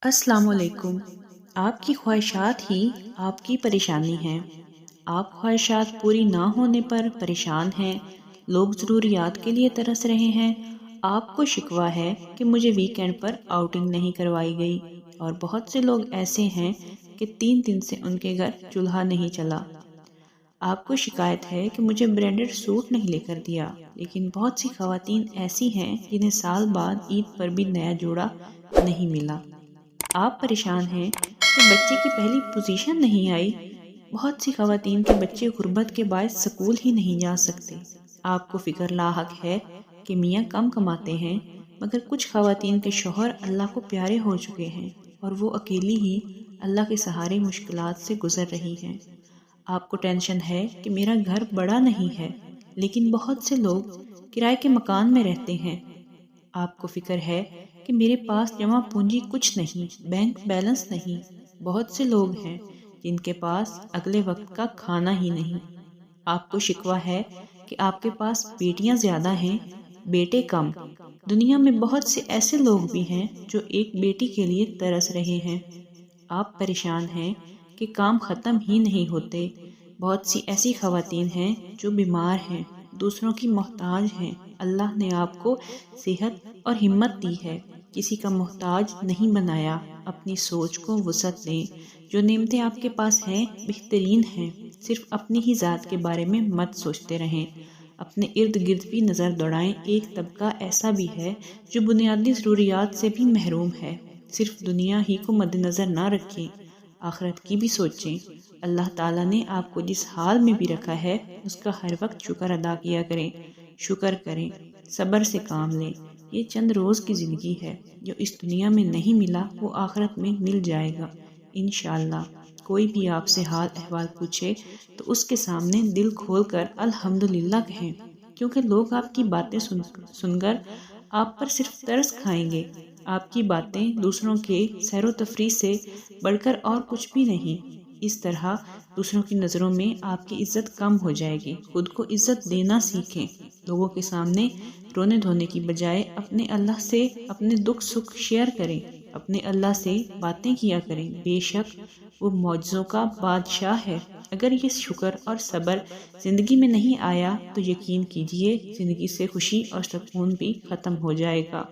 السلام علیکم۔ آپ کی خواہشات ہی آپ کی پریشانی ہیں۔ آپ خواہشات پوری نہ ہونے پر پریشان ہیں، لوگ ضروریات کے لیے ترس رہے ہیں، آپ کو شکوہ ہے کہ مجھے ویکینڈ پر آؤٹنگ نہیں کروائی گئی، اور بہت سے لوگ ایسے ہیں کہ 3 دن سے ان کے گھر چولہا نہیں چلا۔ آپ کو شکایت ہے کہ مجھے برانڈڈ سوٹ نہیں لے کر دیا، لیکن بہت سی خواتین ایسی ہیں جنہیں سال بعد عید پر بھی نیا جوڑا نہیں ملا۔ آپ پریشان ہیں کہ بچے کی پہلی پوزیشن نہیں آئی، بہت سی خواتین کے بچے غربت کے باعث سکول ہی نہیں جا سکتے۔ آپ کو فکر لاحق ہے کہ میاں کم کماتے ہیں، مگر کچھ خواتین کے شوہر اللہ کو پیارے ہو چکے ہیں اور وہ اکیلی ہی اللہ کے سہارے مشکلات سے گزر رہی ہیں۔ آپ کو ٹینشن ہے کہ میرا گھر بڑا نہیں ہے، لیکن بہت سے لوگ کرائے کے مکان میں رہتے ہیں۔ آپ کو فکر ہے کہ میرے پاس جمع پونجی کچھ نہیں، بینک بیلنس نہیں۔ بہت سے لوگ ہیں جن کے پاس اگلے وقت کا کھانا ہی نہیں۔ آپ کو شکوہ ہے کہ آپ کے پاس بیٹیاں زیادہ ہیں، بیٹے کم۔ دنیا میں بہت سے ایسے لوگ بھی ہیں جو ایک بیٹی کے لیے ترس رہے ہیں۔ آپ پریشان ہیں کہ کام ختم ہی نہیں ہوتے۔ بہت سی ایسی خواتین ہیں جو بیمار ہیں، دوسروں کی محتاج ہیں۔ اللہ نے آپ کو صحت اور ہمت دی ہے، کسی کا محتاج نہیں بنایا۔ اپنی سوچ کو وسعت دیں، جو نعمتیں آپ کے پاس ہیں بہترین ہیں۔ صرف اپنی ہی ذات کے بارے میں مت سوچتے رہیں، اپنے ارد گرد بھی نظر دوڑائیں۔ ایک طبقہ ایسا بھی ہے جو بنیادی ضروریات سے بھی محروم ہے۔ صرف دنیا ہی کو مد نظر نہ رکھیں، آخرت کی بھی سوچیں۔ اللہ تعالیٰ نے آپ کو جس حال میں بھی رکھا ہے اس کا ہر وقت شکر ادا کیا کریں، شکر کریں، صبر سے کام لیں۔ یہ چند روز کی زندگی ہے، جو اس دنیا میں نہیں ملا وہ آخرت میں مل جائے گا انشاءاللہ۔ کوئی بھی آپ سے حال احوال پوچھے تو اس کے سامنے دل کھول کر الحمدللہ کہیں، کیونکہ لوگ آپ کی باتیں سن کر آپ پر صرف ترس کھائیں گے۔ آپ کی باتیں دوسروں کے سیر و تفریح سے بڑھ کر اور کچھ بھی نہیں۔ اس طرح دوسروں کی نظروں میں آپ کی عزت کم ہو جائے گی۔ خود کو عزت دینا سیکھیں۔ لوگوں کے سامنے رونے دھونے کی بجائے اپنے اللہ سے اپنے دکھ سکھ شیئر کریں، اپنے اللہ سے باتیں کیا کریں۔ بے شک وہ معجزوں کا بادشاہ ہے۔ اگر یہ شکر اور صبر زندگی میں نہیں آیا تو یقین کیجئے زندگی سے خوشی اور سکون بھی ختم ہو جائے گا۔